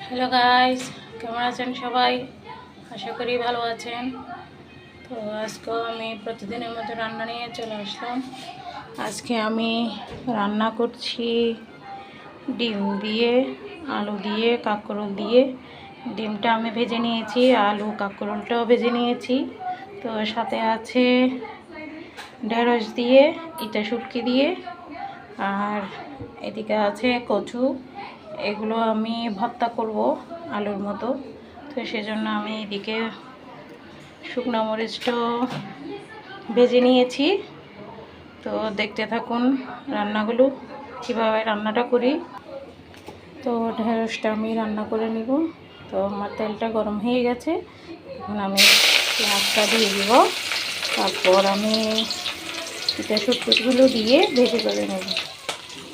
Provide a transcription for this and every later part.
Hello guys, কেমন আছেন সবাই? আশা করি ভালো আছেন। তো আজকেও আমি প্রতিদিনের মতো রান্না নিয়ে চলে আসলাম। আজকে আমি রান্না করছি ডিম দিয়ে, আলু দিয়ে, কাঁকরোল দিয়ে। ডিমটা আমি ভেজে নিয়েছি, আলু কাঁকরোলটাও ভেজে নিয়েছি। তো সাথে আছে ঢেঁড়স দিয়ে, ইটা শুটকি দিয়ে, আর এদিকে আছে কচু। এগুলো আমি ভর্তা করব আলুর মতো। তো সেজন্য আমি এদিকে শুকনো মরিচটাও ভেজে নিয়েছি। তো দেখতে থাকুন রান্নাগুলো, কীভাবে রান্নাটা করি। তো ঢেঁড়সটা আমি রান্না করে নিব। তো আমার তেলটা গরম হয়ে গেছে, এখন আমি পেঁয়াজটা দিয়ে দিব। তারপর আমি ইটা শুটকিগুলো দিয়ে ভেজে করে নেব।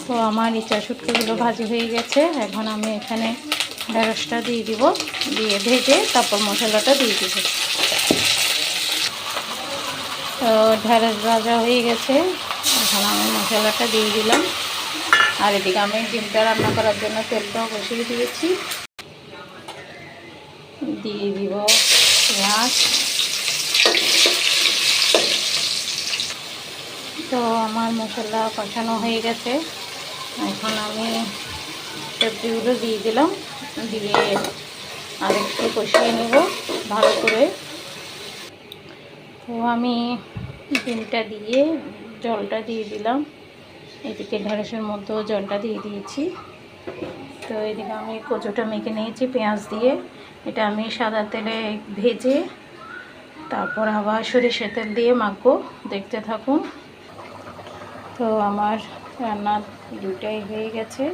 তো আমার ইটা শুটকিগুলো ভাজি হয়ে গেছে, এখন আমি এখানে ঢেঁড়সটা দিয়ে দিব, দিয়ে ভেজে তারপর মশলাটা দিয়ে দিব। তো ঢেঁড়স ভাজা হয়ে গেছে, এখন আমি মশলাটা দিয়ে দিলাম। আর এদিকে আমি ডিমটা রান্না করার জন্য তেলটাও বসিয়ে দিয়েছি। দিয়ে দিব পেঁয়াজ। তো আমার মশলা কষানো হয়ে গেছে, এখন আমি সবজিগুলো দিয়ে দিলাম, দিয়ে আর একটু কষিয়ে নেব ভালো করে। তো আমি ডিমটা দিয়ে জলটা দিয়ে দিলাম, এদিকে ঢেঁড়সের মধ্যেও জলটা দিয়ে দিয়েছি। তো এদিকে আমি কচুটা মেখে নিয়েছি পেঁয়াজ দিয়ে, এটা আমি সাদা তেলে ভেজে তারপর আবার সরিষার তেল দিয়ে মাখবো, দেখতে থাকুন। তো আমার রান্না দুটাই হয়ে গেছে,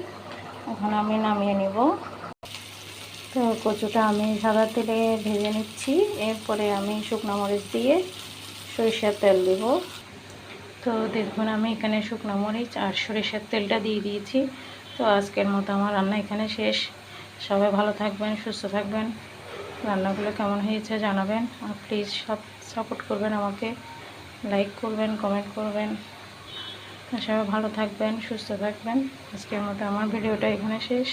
এখন আমি নামিয়ে নেব। তো কচুটা আমি সাদা তেলে ভেজে নিচ্ছি, এরপরে আমি শুকনো মরিচ দিয়ে সরিষার তেল দেব। তো দেখুন আমি এখানে শুকনো মরিচ আর সরিষার তেলটা দিয়ে দিয়েছি। তো আজকের মতো আমার রান্না এখানে শেষ। সবাই ভালো থাকবেন, সুস্থ থাকবেন। রান্নাগুলো কেমন হয়েছে জানাবেন, আর প্লিজ সাপোর্ট করবেন আমাকে, লাইক করবেন, কমেন্ট করবেন। সবাই ভালো থাকবেন, সুস্থ থাকবেন। আজকের মতো আমার ভিডিওটা এখানে শেষ।